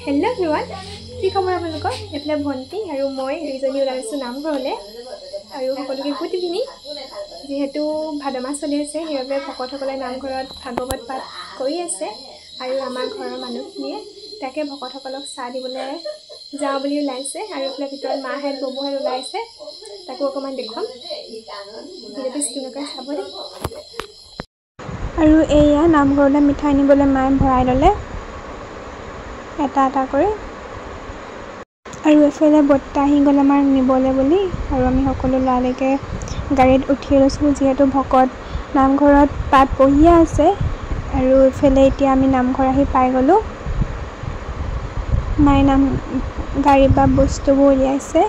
Hello' everyone, কি খবৰ আপোনালোকৰ? এইফালে ভণ্টি আৰু মই দুইজনী ওলাইছোঁ নামঘৰলৈ আৰু সকলোকে গুড ইভিনিং। যিহেতু ভাদ মাহ চলি আছে, সেইবাবে ভকতসকলে নামঘৰত ভাগৱত পাঠ কৰি আছে আৰু আমাৰ ঘৰৰ মানুহখিনিয়ে তাকে ভকতসকলক চাহ দিবলৈ যাওঁ বুলি ওলাইছে আৰু এইফালে ভিতৰত মাহেঁত ববুহেঁত ওলাইছে, তাকো অকণমান দেখুৱাম। ভিডিঅ'টো স্ক্ৰীনকৈ চাব দেই। আৰু এয়া নামঘৰলৈ মিঠাই নিবলৈ মায়ে ভৰাই ল'লে এটা এটা কৰি, আৰু এফালে বৰ্তা আহি গ'ল আমাৰ নিবলৈ বুলি, আৰু আমি সকলো লৰালৰিকৈ গাড়ীত উঠি লৈছোঁ যিহেতু ভকত নামঘৰত পাঠ পঢ়িয়ে আছে। আৰু এইফালে এতিয়া আমি নামঘৰ আহি পাই গ'লোঁ। মায়ে গাড়ীৰ পৰা বস্তুবোৰ উলিয়াইছে।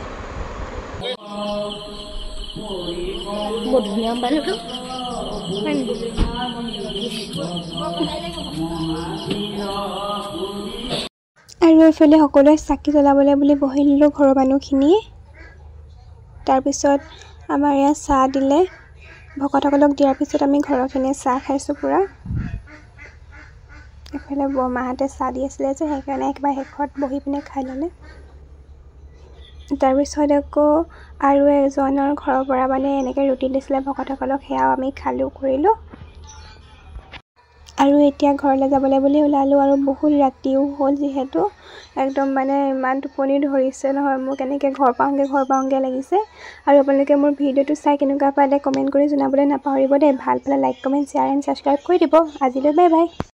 আৰু এইফালে সকলোৱে চাকি জ্বলাবলৈ বুলি বহি ল'লোঁ ঘৰৰ মানুহখিনিয়ে। তাৰপিছত আমাৰ ইয়াত চাহ দিলে, ভকতসকলক দিয়াৰ পিছত আমি ঘৰৰখিনিয়ে চাহ খাইছোঁ পূৰা। এইফালে বৰমাহঁতে চাহ দি আছিলে যে, সেইকাৰণে একেবাৰে শেষত বহি পিনে খাই ল'লে। তাৰপিছত আকৌ আৰু এজনৰ ঘৰৰ পৰা মানে এনেকৈ ৰুটি দিছিলে ভকতসকলক, সেয়াও আমি খালোঁ কৰিলোঁ। আৰু এতিয়া ঘৰলৈ যাবলৈ বুলি ওলালোঁ, আৰু বহুত ৰাতিও হ'ল যিহেতু একদম মানে ইমান টোপনি ধৰিছে নহয়, মোৰ কেনেকৈ ঘৰ পাওঁগৈ লাগিছে। আৰু আপোনালোকে মোৰ ভিডিঅ'টো চাই কেনেকুৱা পালে কমেণ্ট কৰি জনাবলৈ নাপাহৰিব দেই। ভাল পালে like, comment, share and subscribe কৰি দিব। আজিলৈ বাই বাই।